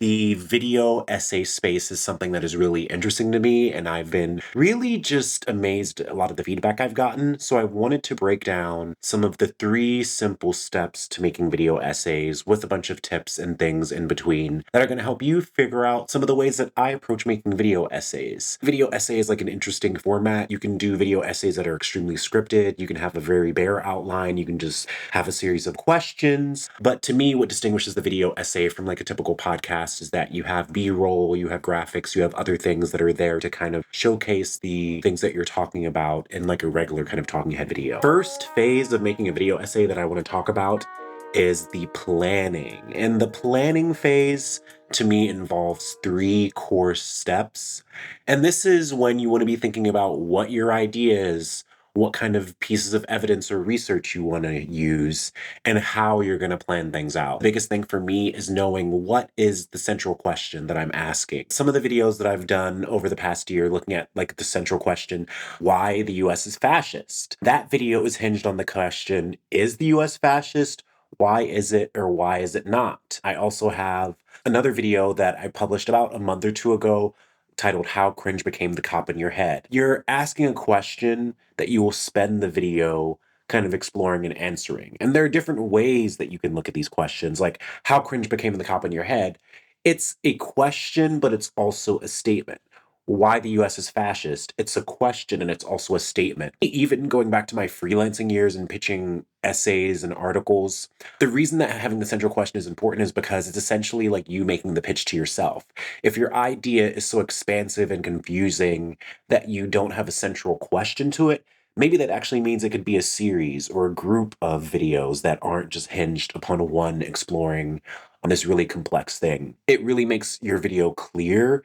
The video essay space is something that is really interesting to me, and I've been really just amazed at a lot of the feedback I've gotten. So I wanted to break down some of the 3 simple steps to making video essays with a bunch of tips and things in between that are going to help you figure out some of the ways that I approach making video essays. Video essay is like an interesting format. You can do video essays that are extremely scripted. You can have a very bare outline. You can just have a series of questions. But to me, what distinguishes the video essay from like a typical podcast is that you have B-roll, you have graphics, you have other things that are there to kind of showcase the things that you're talking about in like a regular kind of talking head video. First phase of making a video essay that I want to talk about is the planning. And the planning phase to me involves 3 core steps. And this is when you want to be thinking about what your idea is, what kind of pieces of evidence or research you want to use, and how you're going to plan things out. The biggest thing for me is knowing what is the central question that I'm asking. Some of the videos that I've done over the past year looking at like the central question, why the US is fascist. That video is hinged on the question, is the US fascist? Why is it or why is it not? I also have another video that I published about a month or 2 ago titled How Cringe Became the Cop in Your Head. You're asking a question that you will spend the video kind of exploring and answering. And there are different ways that you can look at these questions, like how cringe became the cop in your head. It's a question, but it's also a statement. Why the US is fascist, it's a question and it's also a statement. Even going back to my freelancing years and pitching essays and articles, the reason that having the central question is important is because it's essentially like you making the pitch to yourself. If your idea is so expansive and confusing that you don't have a central question to it, maybe that actually means it could be a series or a group of videos that aren't just hinged upon one exploring on this really complex thing. It really makes your video clear.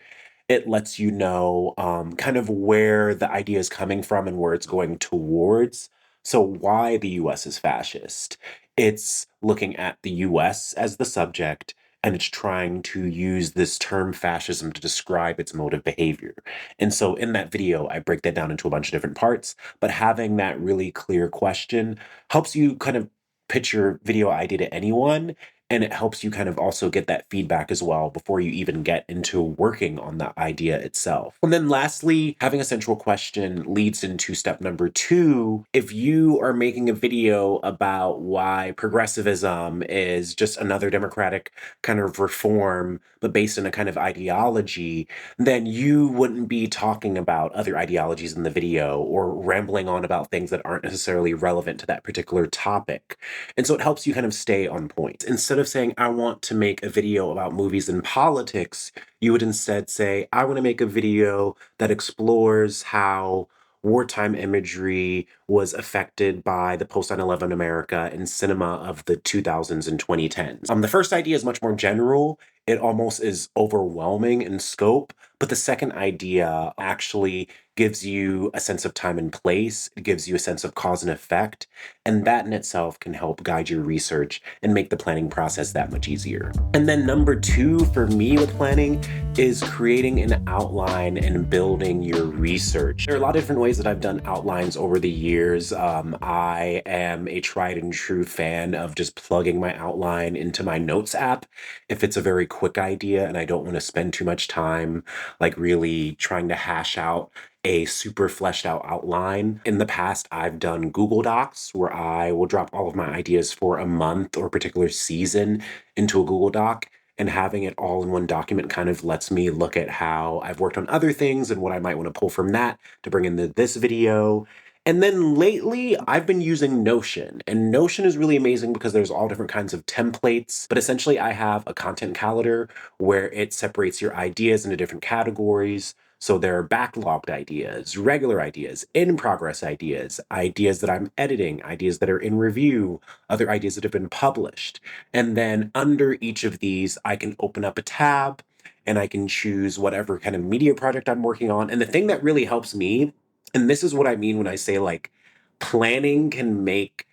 It lets you know kind of where the idea is coming from and where it's going towards. So why the US is fascist. It's looking at the US as the subject, and it's trying to use this term fascism to describe its mode of behavior. And so in that video, I break that down into a bunch of different parts, but having that really clear question helps you kind of pitch your video idea to anyone. And it helps you kind of also get that feedback as well before you even get into working on the idea itself. And then lastly, having a central question leads into step number 2. If you are making a video about why progressivism is just another democratic kind of reform, but based on a kind of ideology, then you wouldn't be talking about other ideologies in the video or rambling on about things that aren't necessarily relevant to that particular topic. And so it helps you kind of stay on point. Instead of saying, I want to make a video about movies and politics, you would instead say, I want to make a video that explores how wartime imagery was affected by the post 9/11 America and cinema of the 2000s and 2010s. The first idea is much more general. It almost is overwhelming in scope, but the second idea actually gives you a sense of time and place. It gives you a sense of cause and effect. And that in itself can help guide your research and make the planning process that much easier. And then number 2 for me with planning is creating an outline and building your research. There are a lot of different ways that I've done outlines over the years. I am a tried and true fan of just plugging my outline into my notes app if it's a very quick idea and I don't want to spend too much time like really trying to hash out a super fleshed out outline. In the past, I've done Google Docs where I will drop all of my ideas for a month or a particular season into a Google Doc. And having it all in one document kind of lets me look at how I've worked on other things and what I might want to pull from that to bring into this video. And then lately, I've been using Notion. And Notion is really amazing because there's all different kinds of templates. But essentially, I have a content calendar where it separates your ideas into different categories. So there are backlogged ideas, regular ideas, in progress ideas, ideas that I'm editing, ideas that are in review, other ideas that have been published. And then under each of these, I can open up a tab and I can choose whatever kind of media project I'm working on. And the thing that really helps me, and this is what I mean when I say like planning can make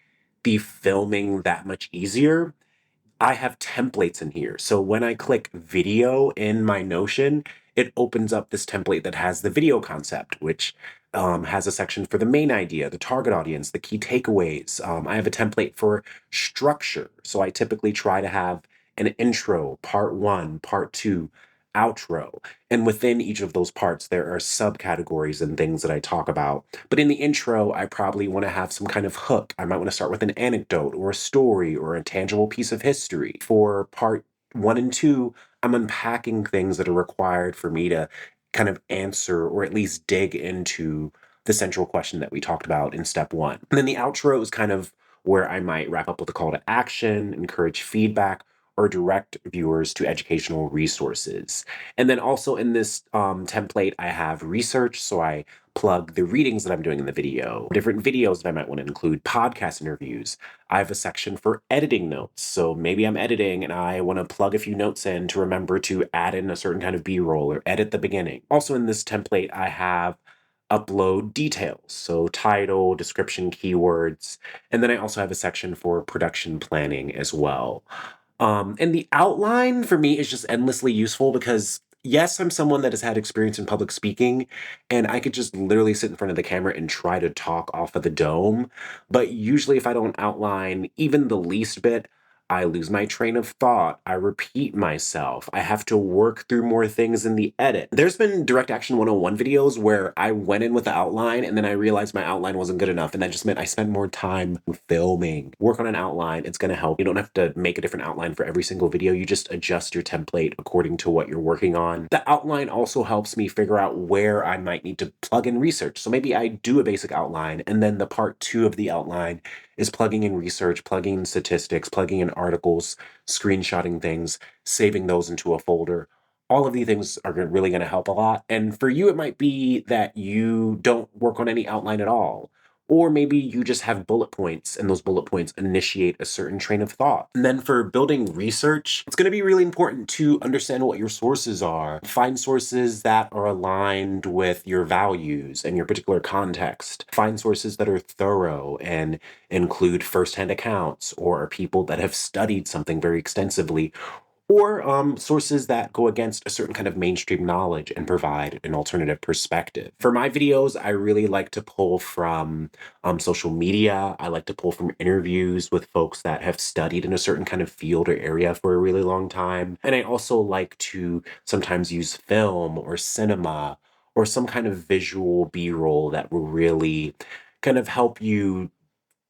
the filming that much easier. I have templates in here. So when I click video in my Notion, it opens up this template that has the video concept, which has a section for the main idea, the target audience, the key takeaways. I have a template for structure. So I typically try to have an intro, part one, part two, outro. And within each of those parts, there are subcategories and things that I talk about. But in the intro, I probably want to have some kind of hook. I might want to start with an anecdote or a story or a tangible piece of history. For part one and two, I'm unpacking things that are required for me to kind of answer or at least dig into the central question that we talked about in step one. And then the outro is kind of where I might wrap up with a call to action, encourage feedback, or direct viewers to educational resources. And then also in this template, I have research. So I plug the readings that I'm doing in the video, different videos that I might want to include, podcast interviews. I have a section for editing notes. So maybe I'm editing and I want to plug a few notes in to remember to add in a certain kind of B-roll or edit the beginning. Also in this template, I have upload details. So title, description, keywords. And then I also have a section for production planning as well. And the outline for me is just endlessly useful because yes, I'm someone that has had experience in public speaking, and I could just literally sit in front of the camera and try to talk off of the dome. But usually, if I don't outline even the least bit, I lose my train of thought. I repeat myself. I have to work through more things in the edit. There's been Direct Action 101 videos where I went in with the outline and then I realized my outline wasn't good enough. And that just meant I spent more time filming. Work on an outline. It's going to help. You don't have to make a different outline for every single video. You just adjust your template according to what you're working on. The outline also helps me figure out where I might need to plug in research. So maybe I do a basic outline and then the part two of the outline is plugging in research, plugging in statistics, plugging in articles, screenshotting things, saving those into a folder. All of these things are really going to help a lot. And for you, it might be that you don't work on any outline at all. Or maybe you just have bullet points and those bullet points initiate a certain train of thought. And then for building research, it's going to be really important to understand what your sources are. Find sources that are aligned with your values and your particular context. Find sources that are thorough and include firsthand accounts or people that have studied something very extensively, or sources that go against a certain kind of mainstream knowledge and provide an alternative perspective. For my videos, I really like to pull from social media. I like to pull from interviews with folks that have studied in a certain kind of field or area for a really long time. And I also like to sometimes use film or cinema or some kind of visual B-roll that will really kind of help you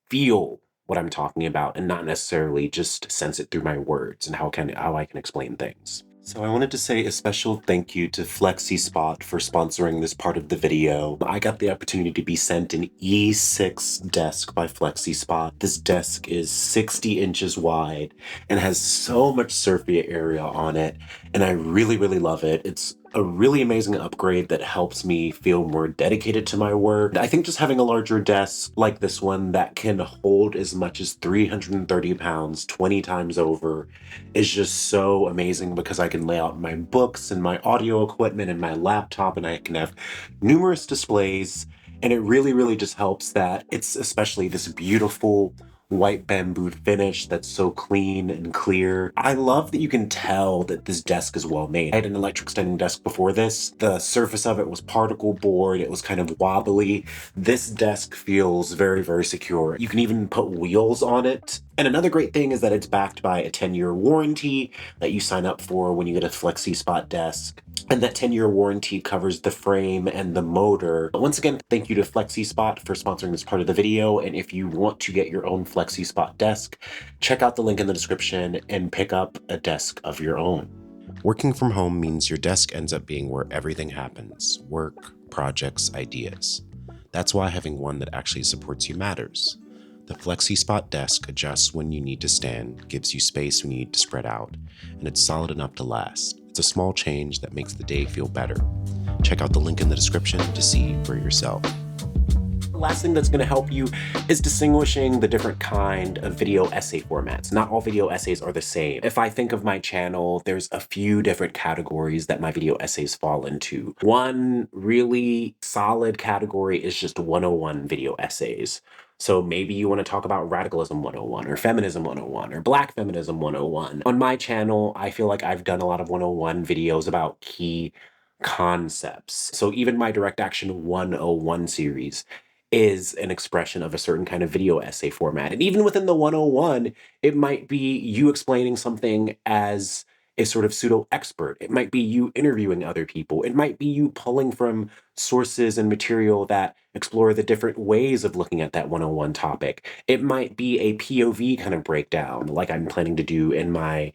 feel what I'm talking about and not necessarily just sense it through my words and how I can explain things. So I wanted to say a special thank you to Flexi Spot for sponsoring this part of the video. I got the opportunity to be sent an E6 desk by Flexi Spot. This desk is 60 inches wide and has so much surface area on it, and I really, really love it. It's a really amazing upgrade that helps me feel more dedicated to my work. I think just having a larger desk like this one that can hold as much as 330 pounds 20 times over is just so amazing because I can lay out my books and my audio equipment and my laptop, and I can have numerous displays. And it really, really just helps that it's especially this beautiful white bamboo finish that's so clean and clear. I love that you can tell that this desk is well made. I had an electric standing desk before this. The surface of it was particle board. It was kind of wobbly. This desk feels very, very secure. You can even put wheels on it. And another great thing is that it's backed by a 10-year warranty that you sign up for when you get a Flexi Spot desk. And that 10-year warranty covers the frame and the motor. But once again, thank you to Flexi Spot for sponsoring this part of the video. And if you want to get your own Flexi Spot desk, check out the link in the description and pick up a desk of your own. Working from home means your desk ends up being where everything happens: work, projects, ideas. That's why having one that actually supports you matters. The Flexi Spot desk adjusts when you need to stand, gives you space when you need to spread out, and it's solid enough to last. It's a small change that makes the day feel better. Check out the link in the description to see for yourself. The last thing that's going to help you is distinguishing the different kind of video essay formats. Not all video essays are the same. If I think of my channel, there's a few different categories that my video essays fall into. One really solid category is just 101 video essays. So maybe you want to talk about radicalism 101 or feminism 101 or black feminism 101. On my channel, I feel like I've done a lot of 101 videos about key concepts. So even my Direct Action 101 series is an expression of a certain kind of video essay format. And even within the 101, it might be you explaining something as a sort of pseudo expert. It might be you interviewing other people. It might be you pulling from sources and material that explore the different ways of looking at that 101 topic. It might be a POV kind of breakdown, like I'm planning to do in my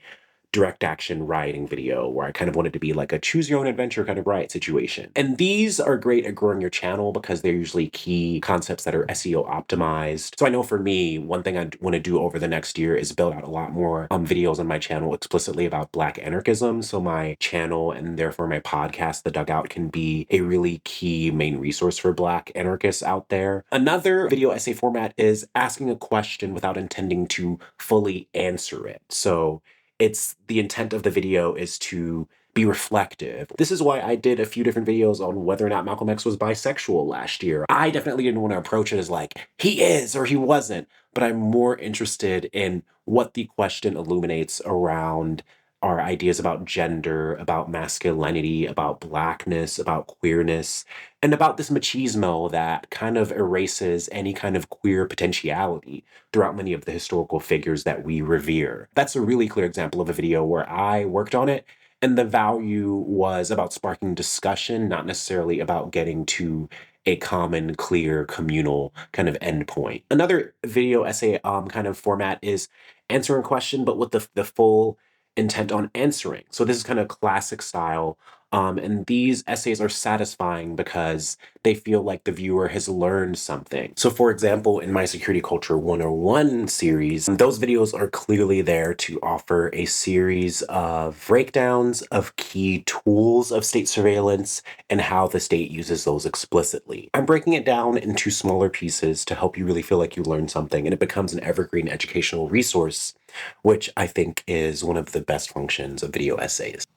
direct action rioting video where I kind of wanted to be like a choose your own adventure kind of riot situation. And these are great at growing your channel because they're usually key concepts that are SEO optimized. So I know for me, one thing I want to do over the next year is build out a lot more videos on my channel explicitly about Black anarchism. So my channel and therefore my podcast, The Dugout, can be a really key main resource for Black anarchists out there. Another video essay format is asking a question without intending to fully answer it. So it's the intent of the video is to be reflective. This is why I did a few different videos on whether or not Malcolm X was bisexual last year. I definitely didn't want to approach it as like, he is or he wasn't, but I'm more interested in what the question illuminates around our ideas about gender, about masculinity, about Blackness, about queerness, and about this machismo that kind of erases any kind of queer potentiality throughout many of the historical figures that we revere. That's a really clear example of a video where I worked on it, and the value was about sparking discussion, not necessarily about getting to a common, clear, communal kind of endpoint. Another video essay kind of format is answering a question, but with the full intent on answering. So this is kind of classic style. And these essays are satisfying because they feel like the viewer has learned something. So for example, in my Security Culture 101 series, those videos are clearly there to offer a series of breakdowns of key tools of state surveillance and how the state uses those explicitly. I'm breaking it down into smaller pieces to help you really feel like you learned something, and it becomes an evergreen educational resource, which I think is one of the best functions of video essays.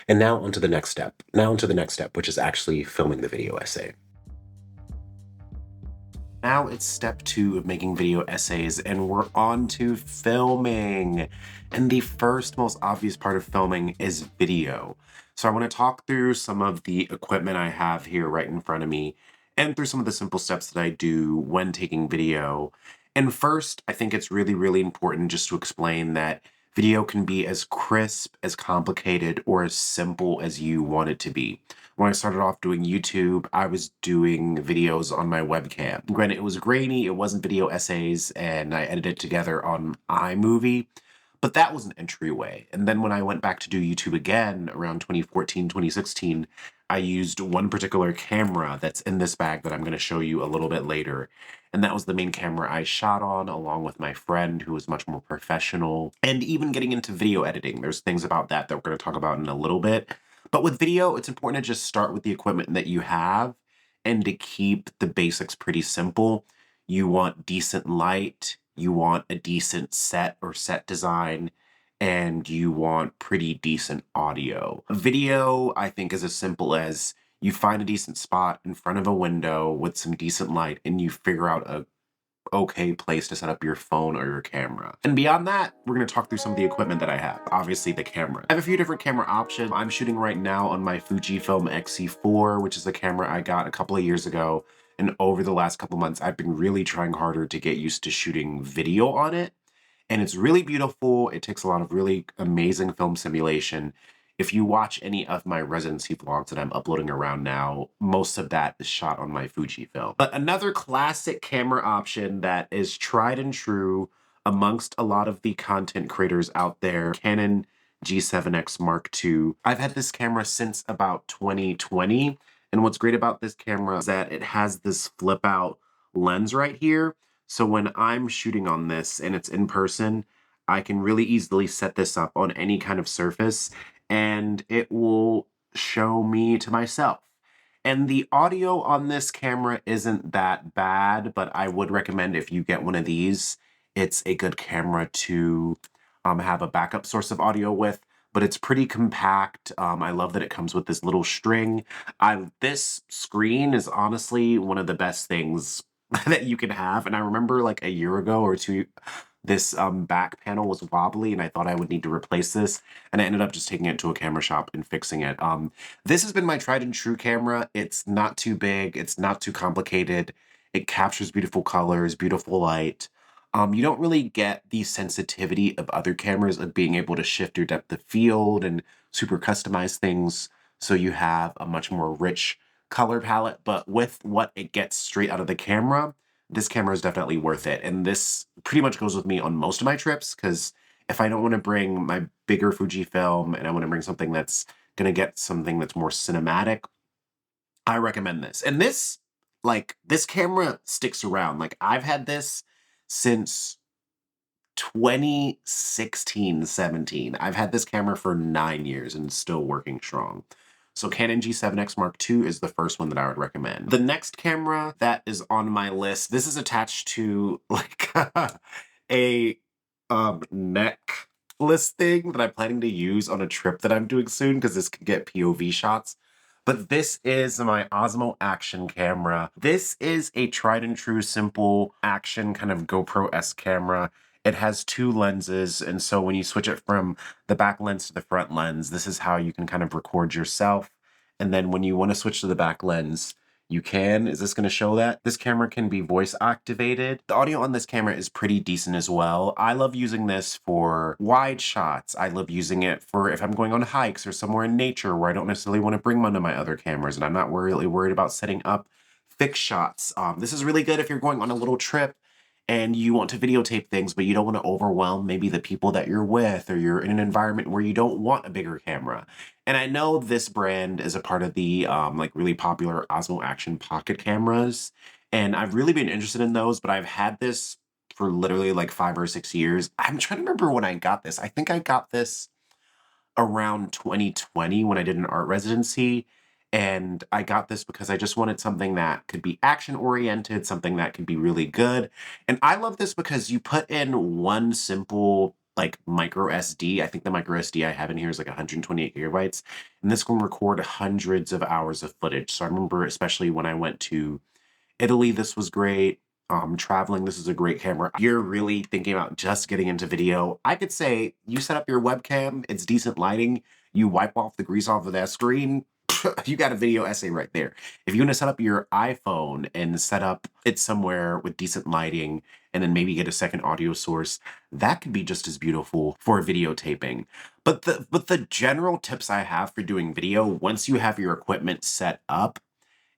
And now onto the next step. Now onto the next step, which is actually filming the video essay. Now it's step 2 of making video essays, and we're on to filming. And the first most obvious part of filming is video. So I want to talk through some of the equipment I have here right in front of me, and through some of the simple steps that I do when taking video. And first, I think it's really, really important just to explain that video can be as crisp, as complicated, or as simple as you want it to be. When I started off doing YouTube, I was doing videos on my webcam. Granted, it was grainy, it wasn't video essays, and I edited together on iMovie, but that was an entryway. And then when I went back to do YouTube again around 2014, 2016, I used one particular camera that's in this bag that I'm going to show you a little bit later. And that was the main camera I shot on, along with my friend who was much more professional. And even getting into video editing, there's things about that we're going to talk about in a little bit. But with video, it's important to just start with the equipment that you have and to keep the basics pretty simple. You want decent light, you want a decent set or set design, and you want pretty decent audio. Video, I think, is as simple as you find a decent spot in front of a window with some decent light and you figure out a okay place to set up your phone or your camera. And beyond that, we're gonna talk through some of the equipment that I have. Obviously the camera. I have a few different camera options. I'm shooting right now on my Fujifilm X-C4, which is the camera I got a couple of years ago. And over the last couple months, I've been really trying harder to get used to shooting video on it. And it's really beautiful. It takes a lot of really amazing film simulation. If you watch any of my residency vlogs that I'm uploading around now, most of that is shot on my Fujifilm. But another classic camera option that is tried and true amongst a lot of the content creators out there, Canon G7X Mark II. I've had this camera since about 2020. And what's great about this camera is that it has this flip out lens right here. So when I'm shooting on this and it's in person, I can really easily set this up on any kind of surface and it will show me to myself. And the audio on this camera isn't that bad, but I would recommend if you get one of these, it's a good camera to have a backup source of audio with, but it's pretty compact. I love that it comes with this little string. This screen is honestly one of the best things that you can have. And I remember like a year ago or two, this back panel was wobbly and I thought I would need to replace this. And I ended up just taking it to a camera shop and fixing it. This has been my tried and true camera. It's not too big. It's not too complicated. It captures beautiful colors, beautiful light. You don't really get the sensitivity of other cameras of being able to shift your depth of field and super customize things so you have a much more rich color palette. But with what it gets straight out of the camera, this camera is definitely worth it. And this pretty much goes with me on most of my trips, because if I don't want to bring my bigger Fujifilm and I want to bring something that's going to get something that's more cinematic, I recommend this. And this, like, this camera sticks around. Like, I've had this since 2016, 17. I've had this camera for 9 years and it's still working strong. So Canon G7X Mark II is the first one that I would recommend. The next camera that is on my list, this is attached to like a necklace thing that I'm planning to use on a trip that I'm doing soon, because this can get POV shots. But this is my Osmo action camera. This is a tried and true, simple action kind of GoPro-esque camera. It has 2 lenses, and so when you switch it from the back lens to the front lens, this is how you can kind of record yourself. And then when you want to switch to the back lens, you can. Is this going to show that? This camera can be voice activated. The audio on this camera is pretty decent as well. I love using this for wide shots. I love using it for if I'm going on hikes or somewhere in nature where I don't necessarily want to bring one of my other cameras and I'm not really worried about setting up fixed shots. This is really good if you're going on a little trip and you want to videotape things, but you don't want to overwhelm maybe the people that you're with, or you're in an environment where you don't want a bigger camera. And I know this brand is a part of the like really popular Osmo Action pocket cameras, and I've really been interested in those, but I've had this for literally like 5 or 6 years. I'm trying to remember when I got this. I think I got this around 2020 when I did an art residency. And I got this because I just wanted something that could be action oriented, something that could be really good. And I love this because you put in one simple like micro SD. I think the micro SD I have in here is like 128 gigabytes. And this can record hundreds of hours of footage. So I remember, especially when I went to Italy, this was great. Traveling, this is a great camera. You're really thinking about just getting into video, I could say you set up your webcam, it's decent lighting, you wipe off the grease off of that screen, you got a video essay right there. If you want to set up your iPhone and set up it somewhere with decent lighting and then maybe get a second audio source, that could be just as beautiful for videotaping. But the general tips I have for doing video, once you have your equipment set up,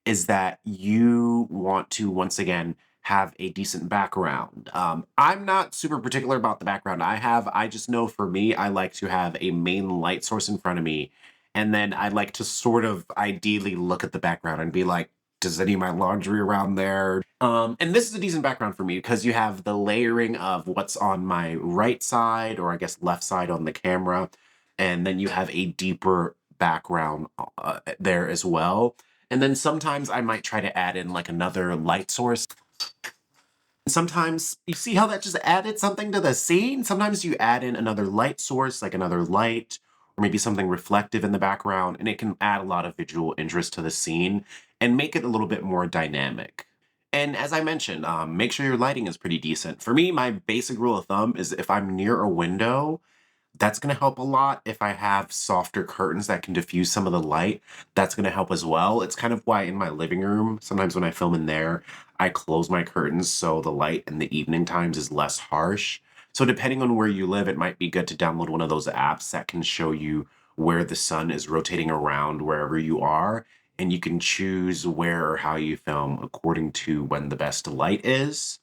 is that you want to, once again, have a decent background. I'm not super particular about the background I have. I just know for me, I like to have a main light source in front of me. And then I like to sort of ideally look at the background and be like, does any of my laundry around there? And this is a decent background for me because you have the layering of what's on my right side, or I guess left side on the camera. And then you have a deeper background there as well. And then sometimes I might try to add in like another light source. Sometimes you see how that just added something to the scene? Sometimes you add in another light source, like another light, or maybe something reflective in the background, and it can add a lot of visual interest to the scene and make it a little bit more dynamic. And as I mentioned, make sure your lighting is pretty decent. For me, my basic rule of thumb is if I'm near a window, that's going to help a lot. If I have softer curtains that can diffuse some of the light, that's going to help as well. It's kind of why in my living room, sometimes when I film in there, I close my curtains so the light in the evening times is less harsh. So depending on where you live, it might be good to download one of those apps that can show you where the sun is rotating around wherever you are, and you can choose where or how you film according to when the best light is.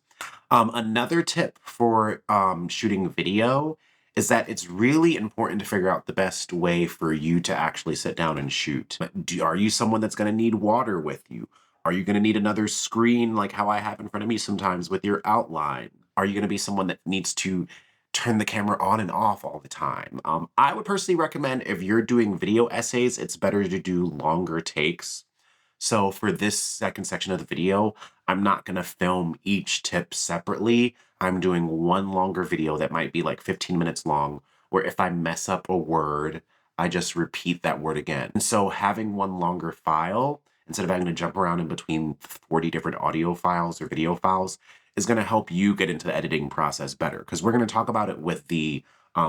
Another tip for shooting video is that it's really important to figure out the best way for you to actually sit down and shoot. Are you someone that's going to need water with you? Are you going to need another screen like how I have in front of me sometimes with your outline? Are you going to be someone that needs to turn the camera on and off all the time? I would personally recommend, if you're doing video essays, it's better to do longer takes. So for this second section of the video, I'm not going to film each tip separately. I'm doing one longer video that might be like 15 minutes long, where if I mess up a word, I just repeat that word again. And so having one longer file, instead of having to jump around in between 40 different audio files or video files, is going to help you get into the editing process better. Because we're going to talk about it with the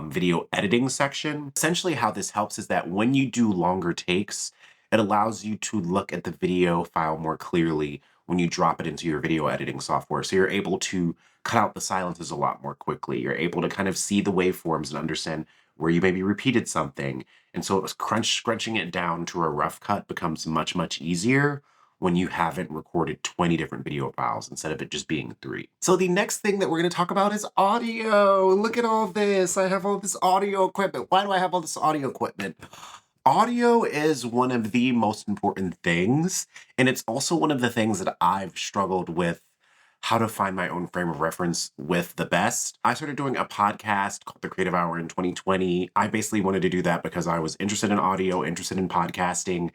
video editing section. Essentially how this helps is that when you do longer takes, it allows you to look at the video file more clearly when you drop it into your video editing software. So you're able to cut out the silences a lot more quickly. You're able to kind of see the waveforms and understand where you maybe repeated something. And so scrunching it down to a rough cut becomes much, much easier when you haven't recorded 20 different video files instead of it just being 3. So the next thing that we're going to talk about is audio. Look at all this. I have all this audio equipment. Why do I have all this audio equipment? Audio is one of the most important things, and it's also one of the things that I've struggled with how to find my own frame of reference with the best. I started doing a podcast called The Creative Hour in 2020. I basically wanted to do that because I was interested in audio, interested in podcasting.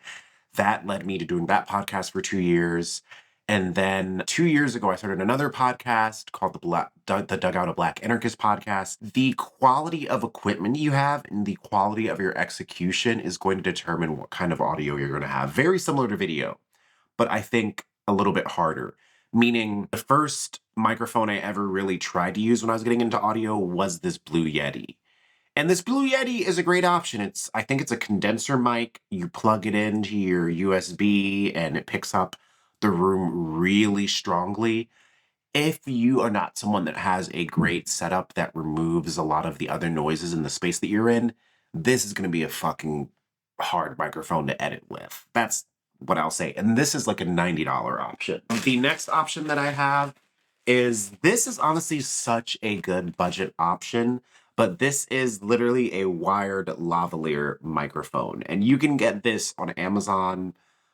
That led me to doing that podcast for 2 years. And then 2 years ago, I started another podcast called the Dugout of Black Anarchist podcast. The quality of equipment you have and the quality of your execution is going to determine what kind of audio you're going to have. Very similar to video, but I think a little bit harder. Meaning the first microphone I ever really tried to use when I was getting into audio was this Blue Yeti. And this Blue Yeti is a great option. I think it's a condenser mic. You plug it into your USB and it picks up the room really strongly. If you are not someone that has a great setup that removes a lot of the other noises in the space that you're in, this is going to be a fucking hard microphone to edit with. That's what I'll say. And this is like a $90 option. The next option that I have is, this is honestly such a good budget option, but this is literally a wired lavalier microphone. And you can get this on Amazon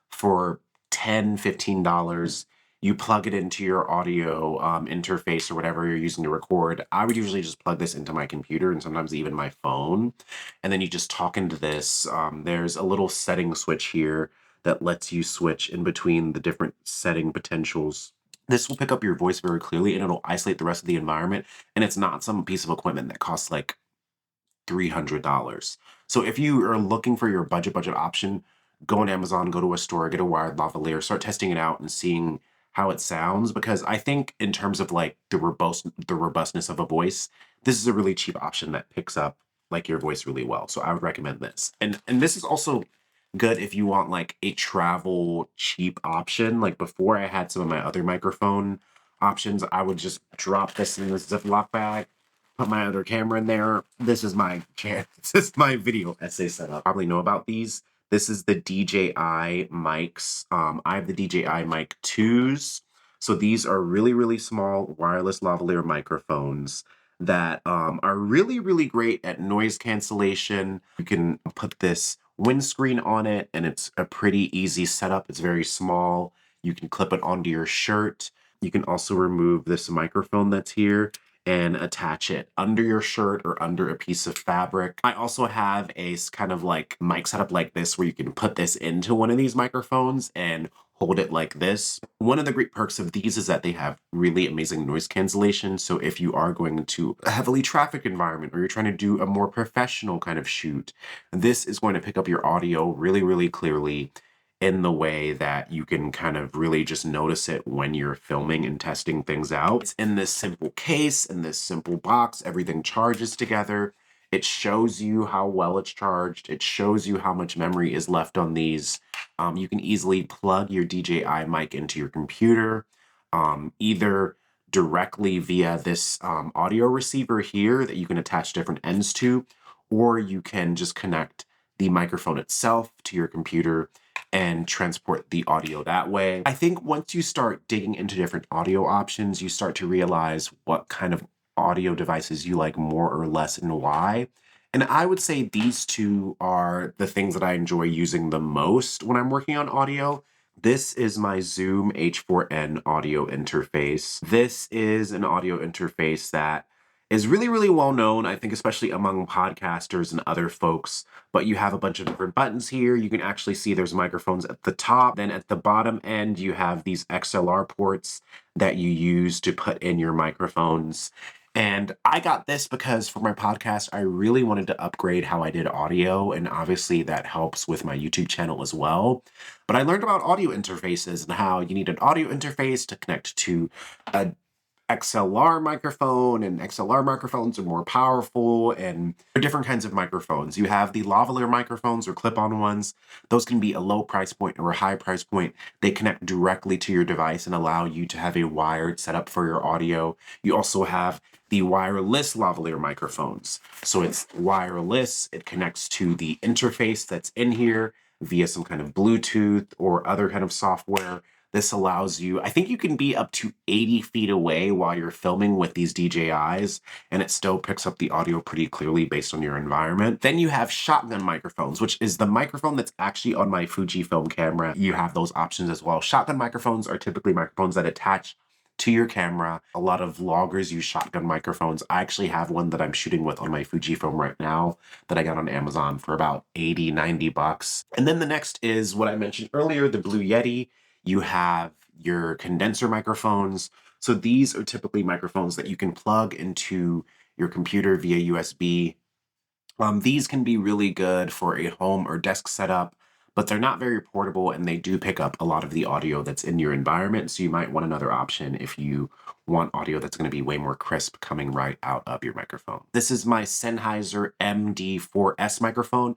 for $10, $15. You plug it into your audio interface or whatever you're using to record. I would usually just plug this into my computer and sometimes even my phone. And then you just talk into this. There's a little setting switch here that lets you switch in between the different setting potentials. This will pick up your voice very clearly and it'll isolate the rest of the environment. And it's not some piece of equipment that costs like $300. So if you are looking for your budget option, go on Amazon, go to a store, get a wired lavalier, start testing it out and seeing how it sounds. Because I think in terms of like the robustness of a voice, this is a really cheap option that picks up like your voice really well. So I would recommend this. And this is also good if you want like a travel cheap option. Like before I had some of my other microphone options, I would just drop this in this Ziploc bag, put my other camera in there. This is my video essay setup. Probably know about these. This is the DJI Mics. I have the DJI Mic 2s. So these are really, really small wireless lavalier microphones that are really, really great at noise cancellation. You can put this windscreen on it and it's a pretty easy setup. It's very small. You can clip it onto your shirt. You can also remove this microphone that's here and attach it under your shirt or under a piece of fabric. I also have a kind of like mic setup like this where you can put this into one of these microphones and hold it like this. One of the great perks of these is that they have really amazing noise cancellation. So if you are going to a heavily traffic environment or you're trying to do a more professional kind of shoot, this is going to pick up your audio really, really clearly in the way that you can kind of really just notice it when you're filming and testing things out. It's in this simple case, in this simple box, everything charges together. It shows you how well it's charged. It shows you how much memory is left on these. You can easily plug your DJI mic into your computer, either directly via this audio receiver here that you can attach different ends to, or you can just connect the microphone itself to your computer and transport the audio that way. I think once you start digging into different audio options, you start to realize what kind of audio devices you like more or less and why. And I would say these two are the things that I enjoy using the most when I'm working on audio. This is my Zoom H4n audio interface. This is an audio interface that is really, really well known, I think, especially among podcasters and other folks. But you have a bunch of different buttons here. You can actually see there's microphones at the top. Then at the bottom end, you have these XLR ports that you use to put in your microphones. And I got this because for my podcast, I really wanted to upgrade how I did audio. And obviously that helps with my YouTube channel as well. But I learned about audio interfaces and how you need an audio interface to connect to a XLR microphone, and XLR microphones are more powerful, and there are different kinds of microphones. You have the lavalier microphones or clip-on ones. Those can be a low price point or a high price point. They connect directly to your device and allow you to have a wired setup for your audio. You also have the wireless lavalier microphones. So it's wireless, it connects to the interface that's in here via some kind of Bluetooth or other kind of software. This allows you, I think you can be up to 80 feet away while you're filming with these DJIs, and it still picks up the audio pretty clearly based on your environment. Then you have shotgun microphones, which is the microphone that's actually on my Fujifilm camera. You have those options as well. Shotgun microphones are typically microphones that attach to your camera. A lot of vloggers use shotgun microphones. I actually have one that I'm shooting with on my Fujifilm right now that I got on Amazon for about 80, 90 bucks. And then the next is what I mentioned earlier, the Blue Yeti. You have your condenser microphones. So these are typically microphones that you can plug into your computer via USB. These can be really good for a home or desk setup, but they're not very portable and they do pick up a lot of the audio that's in your environment. So you might want another option if you want audio that's going to be way more crisp coming right out of your microphone. This is my Sennheiser MD4S microphone.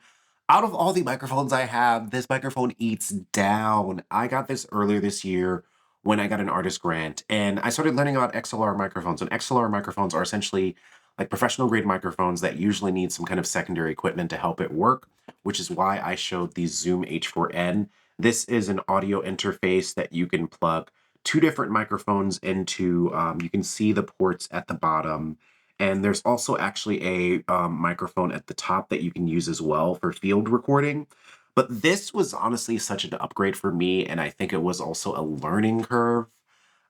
Out of all the microphones I have, this microphone eats down. I got this earlier this year when I got an artist grant, and I started learning about XLR microphones. And XLR microphones are essentially like professional grade microphones that usually need some kind of secondary equipment to help it work, which is why I showed the Zoom H4n. This is an audio interface that you can plug two different microphones into. You can see the ports at the bottom. And there's also actually a microphone at the top that you can use as well for field recording. But this was honestly such an upgrade for me, and I think it was also a learning curve.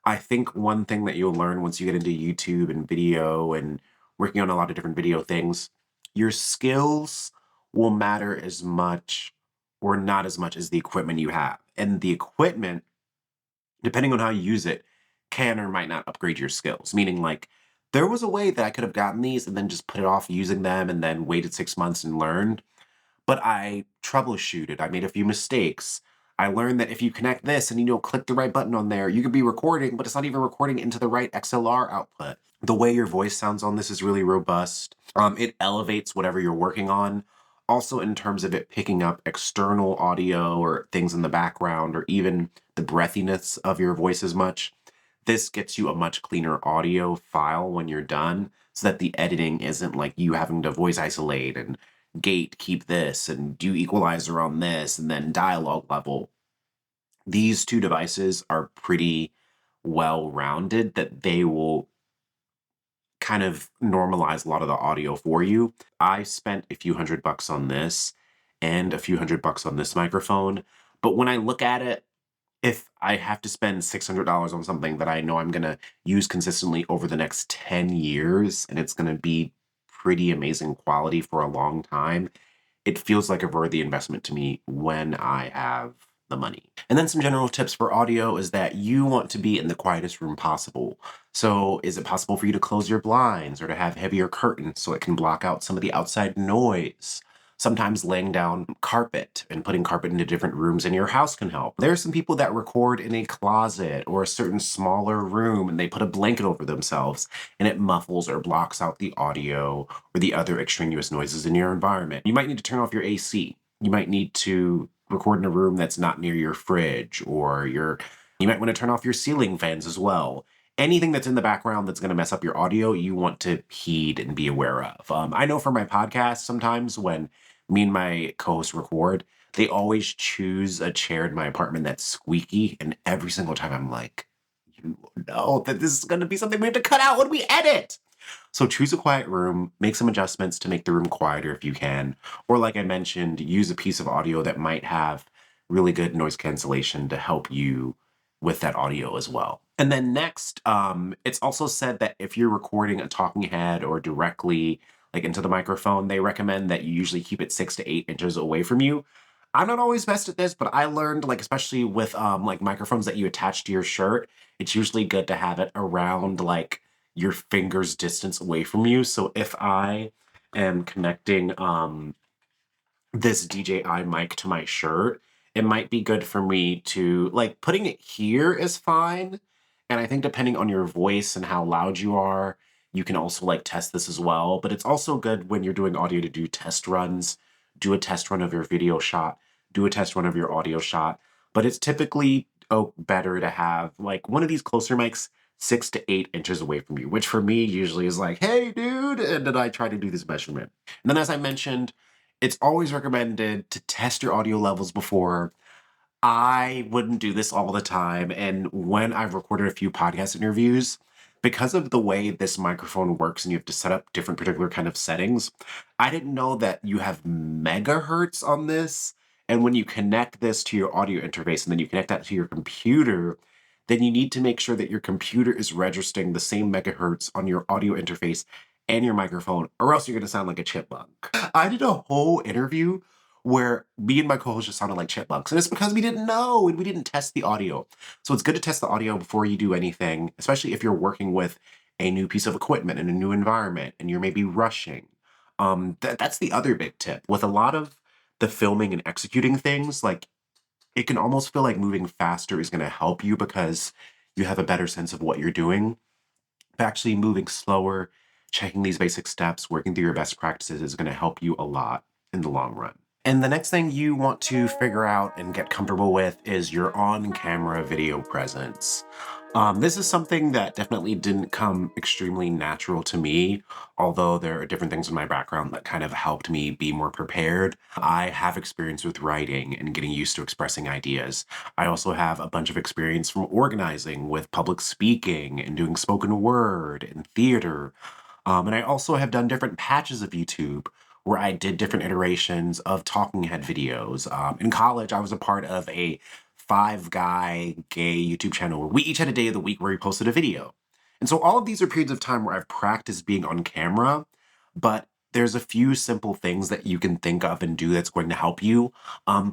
I think one thing that you'll learn once you get into YouTube and video and working on a lot of different video things, your skills will matter as much or not as much as the equipment you have. And the equipment, depending on how you use it, can or might not upgrade your skills. Meaning, like, there was a way that I could have gotten these and then just put it off using them and then waited 6 months and learned. But I troubleshooted. I made a few mistakes. I learned that if you connect this and click the right button on there, you could be recording, but it's not even recording into the right XLR output. The way your voice sounds on this is really robust. It elevates whatever you're working on. Also, in terms of it picking up external audio or things in the background or even the breathiness of your voice as much, this gets you a much cleaner audio file when you're done so that the editing isn't like you having to voice isolate and gate keep this and do equalizer on this and then dialogue level. These two devices are pretty well rounded that they will kind of normalize a lot of the audio for you. I spent a few $100 on this and a few $100 on this microphone, but when I look at it, if I have to spend $600 on something that I know I'm gonna use consistently over the next 10 years and it's gonna be pretty amazing quality for a long time, it feels like a worthy investment to me when I have the money. And then some general tips for audio is that you want to be in the quietest room possible. So is it possible for you to close your blinds or to have heavier curtains so it can block out some of the outside noise? Sometimes laying down carpet and putting carpet into different rooms in your house can help. There are some people that record in a closet or a certain smaller room and they put a blanket over themselves and it muffles or blocks out the audio or the other extraneous noises in your environment. You might need to turn off your AC. You might need to record in a room that's not near your fridge or you might want to turn off your ceiling fans as well. Anything that's in the background that's going to mess up your audio, you want to heed and be aware of. I know for my podcast, sometimes when me and my co-host record, they always choose a chair in my apartment that's squeaky, and every single time I'm like, you know that this is going to be something we have to cut out when we edit. So choose a quiet room, make some adjustments to make the room quieter if you can, or like I mentioned, use a piece of audio that might have really good noise cancellation to help you with that audio as well. And then next, it's also said that if you're recording a talking head or directly like into the microphone, they recommend that you usually keep it 6 to 8 inches away from you. I'm not always best at this, but I learned, like, especially with like microphones that you attach to your shirt, it's usually good to have it around like your fingers distance away from you. So if I am connecting this DJI mic to my shirt, it might be good for me to, like, putting it here is fine. And I think depending on your voice and how loud you are, you can also like test this as well. But it's also good when you're doing audio to do test runs, do a test run of your video shot, do a test run of your audio shot. But it's typically better to have like one of these closer mics 6 to 8 inches away from you, which for me usually is like, hey, dude. And then I try to do this measurement. And then, as I mentioned, it's always recommended to test your audio levels before. I wouldn't do this all the time. And when I've recorded a few podcast interviews, because of the way this microphone works and you have to set up different particular kind of settings, I didn't know that you have megahertz on this. And when you connect this to your audio interface and then you connect that to your computer, then you need to make sure that your computer is registering the same megahertz on your audio interface and your microphone, or else you're going to sound like a chipmunk. I did a whole interview where me and my co-host just sounded like chipmunks. And it's because we didn't know and we didn't test the audio. So it's good to test the audio before you do anything, especially if you're working with a new piece of equipment in a new environment and you're maybe rushing. That's the other big tip. With a lot of the filming and executing things, like it can almost feel like moving faster is going to help you because you have a better sense of what you're doing. But actually moving slower, checking these basic steps, working through your best practices is going to help you a lot in the long run. And the next thing you want to figure out and get comfortable with is your on-camera video presence. This is something that definitely didn't come extremely natural to me, although there are different things in my background that kind of helped me be more prepared. I have experience with writing and getting used to expressing ideas. I also have a bunch of experience from organizing with public speaking and doing spoken word and theater. And I also have done different patches of YouTube where I did different iterations of talking head videos. In college, I was a part of a 5-guy gay YouTube channel where we each had a day of the week where we posted a video. And so all of these are periods of time where I've practiced being on camera, but there's a few simple things that you can think of and do that's going to help you.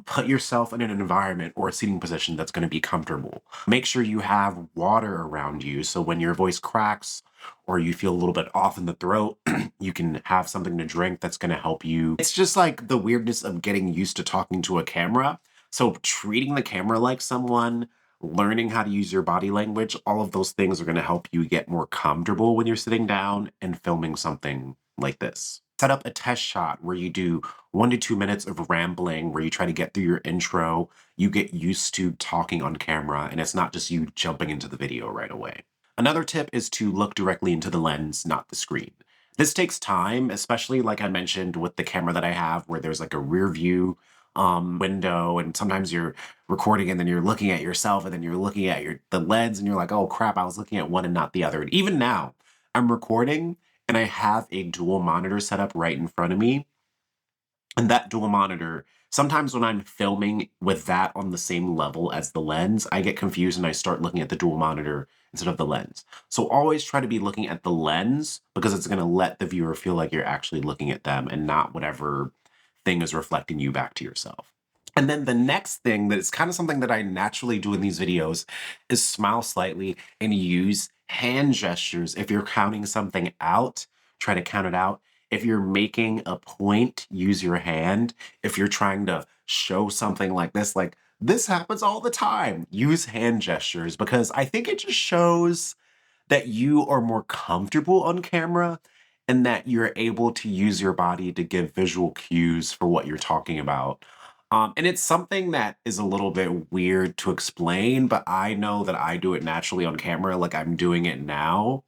Put yourself in an environment or a seating position that's going to be comfortable. Make sure you have water around you so when your voice cracks or you feel a little bit off in the throat, you can have something to drink that's going to help you. It's just like the weirdness of getting used to talking to a camera. So treating the camera like someone, learning how to use your body language, all of those things are going to help you get more comfortable when you're sitting down and filming something like this. Set up a test shot where you do 1 to 2 minutes of rambling, where you try to get through your intro. You get used to talking on camera, and it's not just you jumping into the video right away. Another tip is to look directly into the lens, not the screen. This takes time, especially like I mentioned with the camera that I have, where there's like a rear view window, and sometimes you're recording and then you're looking at yourself and then you're looking at the lens and you're like, oh crap, I was looking at one and not the other. And even now, I'm recording and I have a dual monitor set up right in front of me. And that dual monitor, sometimes when I'm filming with that on the same level as the lens, I get confused and I start looking at the dual monitor instead of the lens. So always try to be looking at the lens because it's going to let the viewer feel like you're actually looking at them and not whatever thing is reflecting you back to yourself. And then the next thing that is kind of something that I naturally do in these videos is smile slightly and use hand gestures. If you're counting something out, try to count it out. If you're making a point, use your hand. If you're trying to show something like this happens all the time, use hand gestures because I think it just shows that you are more comfortable on camera and that you're able to use your body to give visual cues for what you're talking about. And it's something that is a little bit weird to explain, but I know that I do it naturally on camera, like I'm doing it now.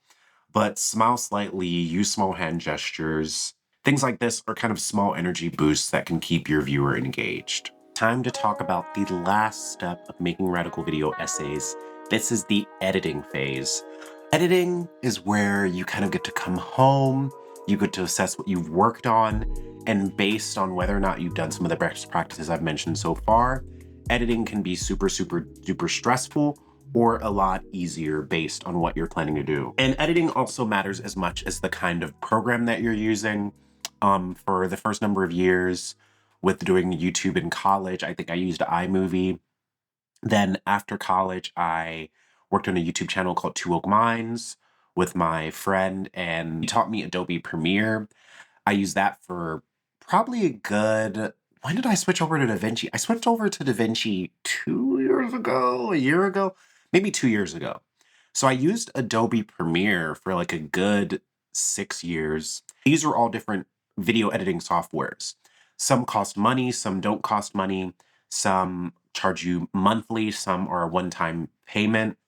But smile slightly, use small hand gestures. Things like this are kind of small energy boosts that can keep your viewer engaged. Time to talk about the last step of making radical video essays. This is the editing phase. Editing is where you kind of get to come home, you get to assess what you've worked on, and based on whether or not you've done some of the best practices I've mentioned so far, editing can be super, super, duper stressful or a lot easier based on what you're planning to do. And editing also matters as much as the kind of program that you're using. For the first number of years with doing YouTube in college, I think I used iMovie. Then after college, I worked on a YouTube channel called Two Oak Minds with my friend, and he taught me Adobe Premiere. I used that for probably a good, when did I switch over to DaVinci? I switched over to DaVinci 2 years ago, a year ago, maybe 2 years ago. So I used Adobe Premiere for like a good 6 years. These are all different video editing softwares. Some cost money, some don't cost money, some charge you monthly, some are a one-time payment.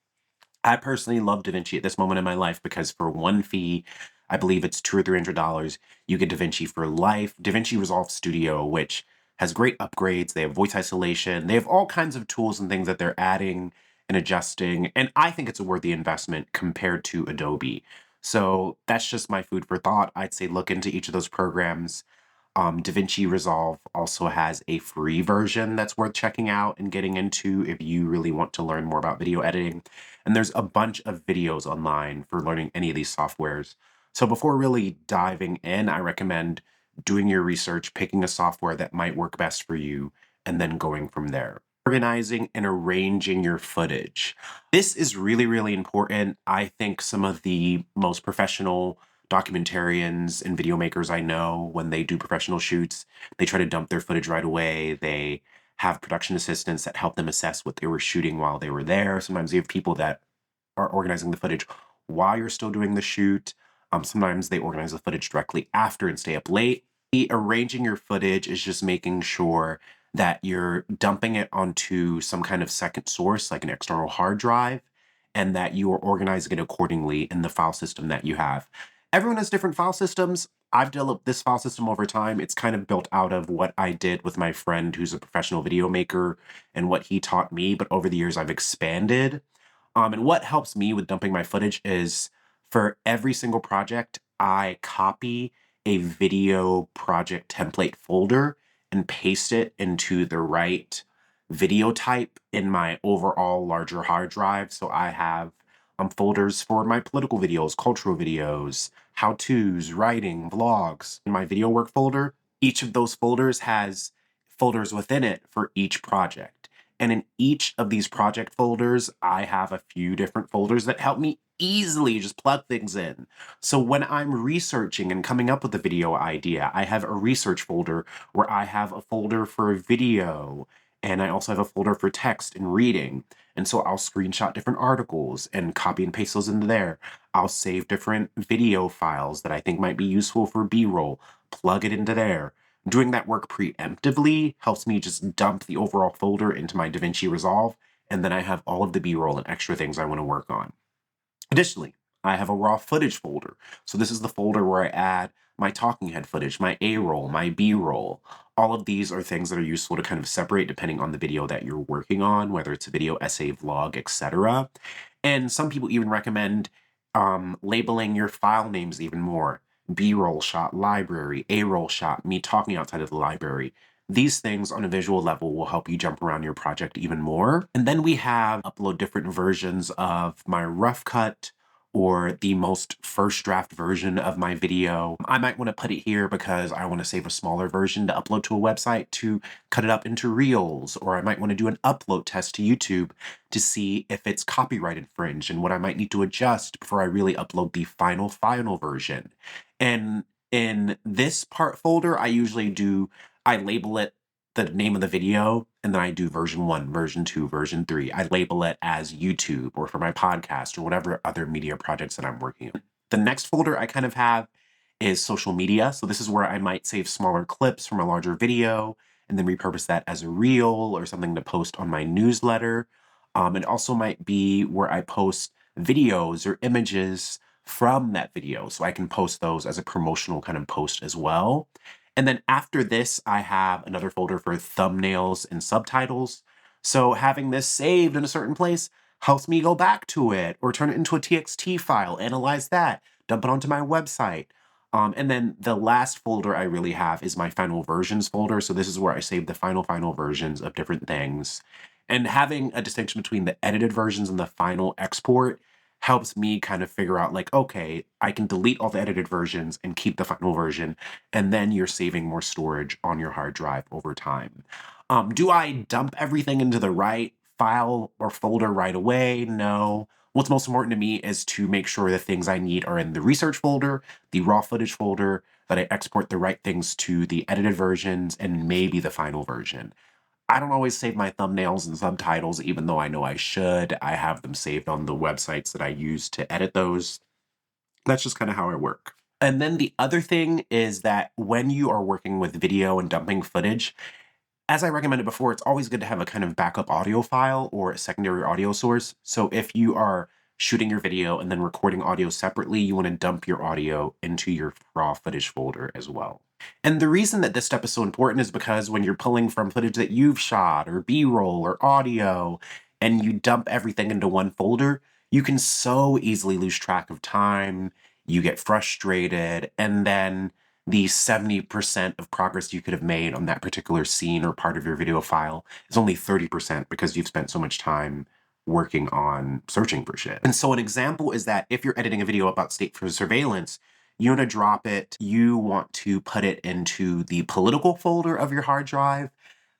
I personally love DaVinci at this moment in my life because for one fee, I believe it's $200 or $300, you get DaVinci for life. DaVinci Resolve Studio, which has great upgrades. They have voice isolation. They have all kinds of tools and things that they're adding and adjusting. And I think it's a worthy investment compared to Adobe. So that's just my food for thought. I'd say look into each of those programs. DaVinci Resolve also has a free version that's worth checking out and getting into if you really want to learn more about video editing. And there's a bunch of videos online for learning any of these softwares. So before really diving in, I recommend doing your research, picking a software that might work best for you, and then going from there. Organizing and arranging your footage. This is really, really important. I think some of the most professional documentarians and video makers I know, when they do professional shoots, they try to dump their footage right away. They have production assistants that help them assess what they were shooting while they were there. Sometimes you have people that are organizing the footage while you're still doing the shoot. Sometimes they organize the footage directly after and stay up late. Arranging your footage is just making sure that you're dumping it onto some kind of second source, like an external hard drive, and that you are organizing it accordingly in the file system that you have. Everyone has different file systems. I've developed this file system over time. It's kind of built out of what I did with my friend who's a professional video maker and what he taught me, but over the years I've expanded. And what helps me with dumping my footage is for every single project, I copy a video project template folder and paste it into the right video type in my overall larger hard drive. So I have folders for my political videos, cultural videos, how-tos, writing, vlogs. In my video work folder, each of those folders has folders within it for each project. And in each of these project folders, I have a few different folders that help me easily just plug things in. So when I'm researching and coming up with a video idea, I have a research folder where I have a folder for video, and I also have a folder for text and reading. And so I'll screenshot different articles and copy and paste those into there. I'll save different video files that I think might be useful for B-roll, plug it into there. Doing that work preemptively helps me just dump the overall folder into my DaVinci Resolve, and then I have all of the B-roll and extra things I want to work on. Additionally, I have a raw footage folder. So this is the folder where I add my talking head footage, my A-roll, my B-roll. All of these are things that are useful to kind of separate depending on the video that you're working on, whether it's a video, essay, vlog, etc. And some people even recommend labeling your file names even more. B-roll shot library, A-roll shot, me talking outside of the library. These things on a visual level will help you jump around your project even more. And then we have upload different versions of my rough cut or the most first draft version of my video. I might want to put it here because I want to save a smaller version to upload to a website to cut it up into reels, or I might want to do an upload test to YouTube to see if it's copyright infringed and what I might need to adjust before I really upload the final version. And in this part folder, I label it the name of the video, and then I do version 1, version 2, version 3. I label it as YouTube or for my podcast or whatever other media projects that I'm working on. The next folder I kind of have is social media. So this is where I might save smaller clips from a larger video and then repurpose that as a reel or something to post on my newsletter. It also might be where I post videos or images from that video. So I can post those as a promotional kind of post as well. And then after this, I have another folder for thumbnails and subtitles. So having this saved in a certain place helps me go back to it or turn it into a TXT file, analyze that, dump it onto my website. And then the last folder I really have is my final versions folder. So this is where I save the final versions of different things. And having a distinction between the edited versions and the final export helps me kind of figure out like, okay, I can delete all the edited versions and keep the final version, and then you're saving more storage on your hard drive over time. Do I dump everything into the right file or folder right away? No. What's most important to me is to make sure the things I need are in the research folder, the raw footage folder, that I export the right things to the edited versions, and maybe the final version. I don't always save my thumbnails and subtitles, even though I know I should. I have them saved on the websites that I use to edit those. That's just kind of how I work. And then the other thing is that when you are working with video and dumping footage, as I recommended before, it's always good to have a kind of backup audio file or a secondary audio source. So if you are shooting your video and then recording audio separately, you want to dump your audio into your raw footage folder as well. And the reason that this step is so important is because when you're pulling from footage that you've shot or B-roll or audio, and you dump everything into one folder, you can so easily lose track of time, you get frustrated, and then the 70% of progress you could have made on that particular scene or part of your video file is only 30% because you've spent so much time working on searching for shit. And so an example is that if you're editing a video about state for surveillance, you want to drop it, you want to put it into the political folder of your hard drive,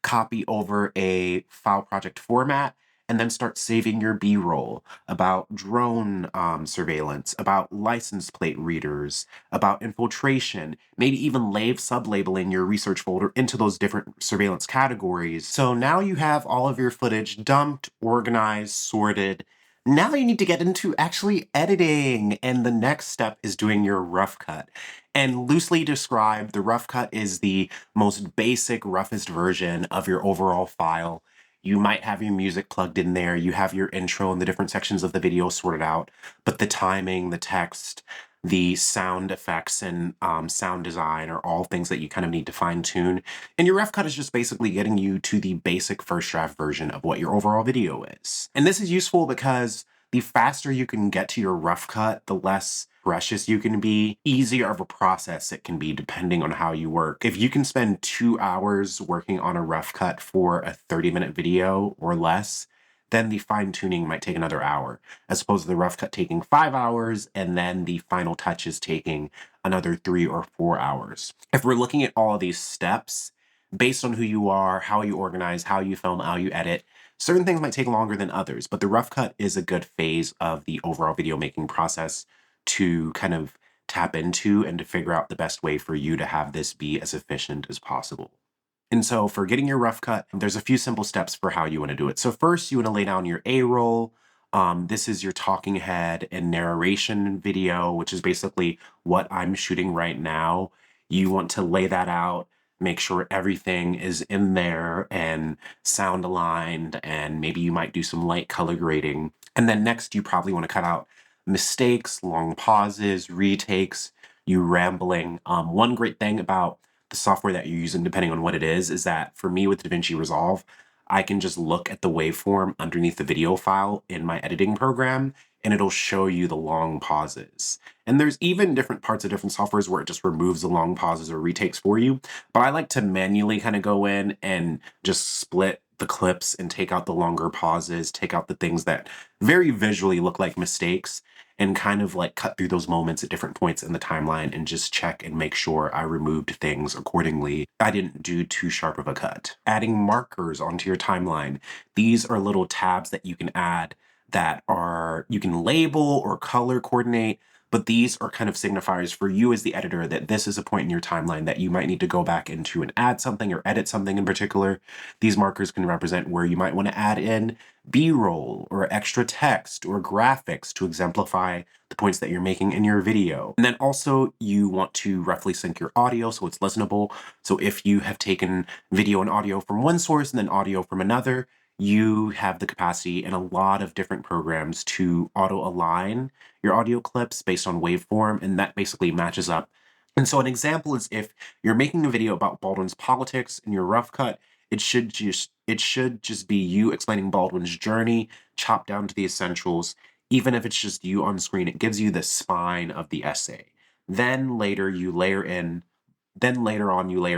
copy over a file project format, and then start saving your B-roll about drone surveillance, about license plate readers, about infiltration, maybe even sub-labeling your research folder into those different surveillance categories. So now you have all of your footage dumped, organized, sorted. Now you need to get into actually editing, and the next step is doing your rough cut. And loosely described, the rough cut is the most basic, roughest version of your overall file. You might have your music plugged in there, you have your intro and the different sections of the video sorted out, but the timing, the text, the sound effects, and sound design are all things that you kind of need to fine tune. And your rough cut is just basically getting you to the basic first draft version of what your overall video is. And this is useful because the faster you can get to your rough cut, the less precious you can be, easier of a process it can be depending on how you work. If you can spend 2 hours working on a rough cut for a 30-minute video or less, then the fine tuning might take another hour, as opposed to the rough cut taking 5 hours and then the final touches taking another 3 or 4 hours. If we're looking at all of these steps, based on who you are, how you organize, how you film, how you edit, certain things might take longer than others, but the rough cut is a good phase of the overall video making process to kind of tap into and to figure out the best way for you to have this be as efficient as possible. And so for getting your rough cut, there's a few simple steps for how you want to do it. So first, you want to lay down your A-roll. This is your talking head and narration video, which is basically what I'm shooting right now. You want to lay that out, make sure everything is in there and sound aligned, and maybe you might do some light color grading. And then next, you probably want to cut out mistakes, long pauses, retakes, you rambling. One great thing about the software that you're using, depending on what it is that for me with DaVinci Resolve, I can just look at the waveform underneath the video file in my editing program, and it'll show you the long pauses. And there's even different parts of different softwares where it just removes the long pauses or retakes for you. But I like to manually kind of go in and just split the clips and take out the longer pauses, take out the things that very visually look like mistakes, and kind of like cut through those moments at different points in the timeline and just check and make sure I removed things accordingly. I didn't do too sharp of a cut. Adding markers onto your timeline. These are little tabs that you can add that you can label or color coordinate, but these are kind of signifiers for you as the editor that this is a point in your timeline that you might need to go back into and add something or edit something in particular. These markers can represent where you might want to add in B-roll or extra text or graphics to exemplify the points that you're making in your video. And then also you want to roughly sync your audio so it's listenable. So if you have taken video and audio from one source and then audio from another, you have the capacity in a lot of different programs to auto-align your audio clips based on waveform, and that basically matches up. And so an example is if you're making a video about Baldwin's politics in your rough cut, it should just be you explaining Baldwin's journey, chopped down to the essentials. Even if it's just you on screen, it gives you the spine of the essay. Then later on you layer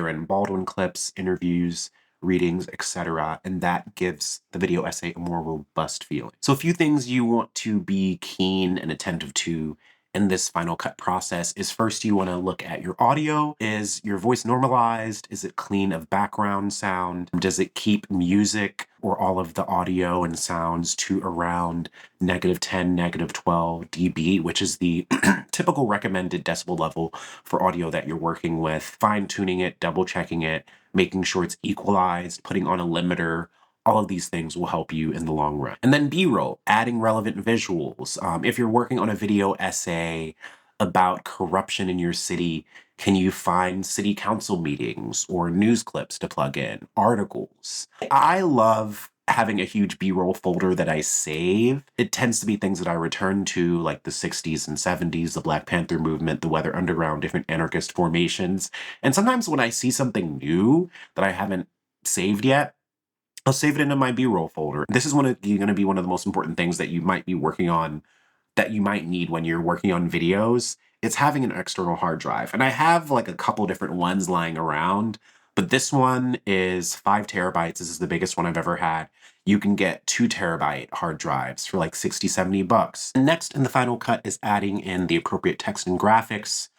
in Baldwin clips, interviews, readings, etc., and that gives the video essay a more robust feeling. So a few things you want to be keen and attentive to in this Final Cut process is first you want to look at your audio. Is your voice normalized? Is it clean of background sound? Does it keep music or all of the audio and sounds to around -10, -12 dB, which is the typical recommended decibel level for audio that you're working with? Fine tuning it, double checking it, making sure it's equalized, putting on a limiter. All of these things will help you in the long run. And then B-roll, adding relevant visuals. If you're working on a video essay about corruption in your city, can you find city council meetings or news clips to plug in, articles? I love having a huge B-roll folder that I save. It tends to be things that I return to, like the 60s and 70s, the Black Panther movement, the Weather Underground, different anarchist formations. And sometimes when I see something new that I haven't saved yet, I'll save it into my B-roll folder. This is going to be one of the most important things that you might be working on, that you might need when you're working on videos. It's having an external hard drive. And I have like a couple different ones lying around, but this one is 5 terabytes. This is the biggest one I've ever had. You can get 2 terabyte hard drives for like 60, 70 bucks. Next in the Final Cut is adding in the appropriate text and graphics.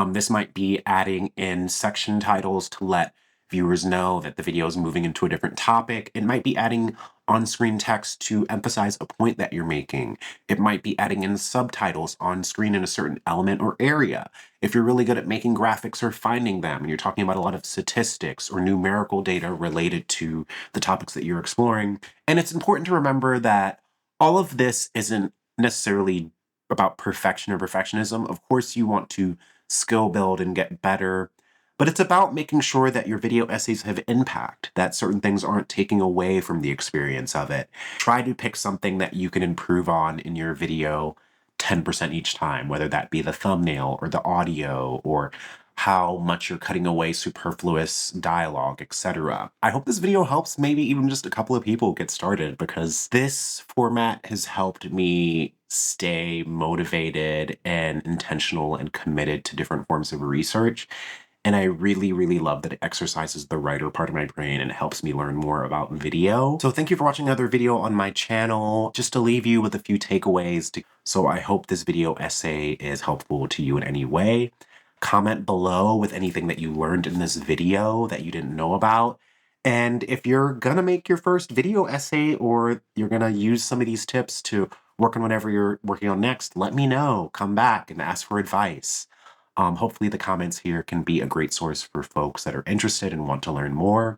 This might be adding in section titles to let viewers know that the video is moving into a different topic. It might be adding on-screen text to emphasize a point that you're making. It might be adding in subtitles on screen in a certain element or area. If you're really good at making graphics or finding them, and you're talking about a lot of statistics or numerical data related to the topics that you're exploring. And it's important to remember that all of this isn't necessarily about perfection or perfectionism. Of course, you want to skill build and get better, but it's about making sure that your video essays have impact, that certain things aren't taking away from the experience of it. Try to pick something that you can improve on in your video 10% each time, whether that be the thumbnail or the audio or how much you're cutting away superfluous dialogue, etc. I hope this video helps maybe even just a couple of people get started, because this format has helped me stay motivated and intentional and committed to different forms of research. And I really, really love that it exercises the writer part of my brain and it helps me learn more about video. So thank you for watching another video on my channel. Just to leave you with a few takeaways. So I hope this video essay is helpful to you in any way. Comment below with anything that you learned in this video that you didn't know about. And if you're gonna make your first video essay, or you're gonna use some of these tips to work on whatever you're working on next, let me know. Come back and ask for advice. Hopefully the comments here can be a great source for folks that are interested and want to learn more.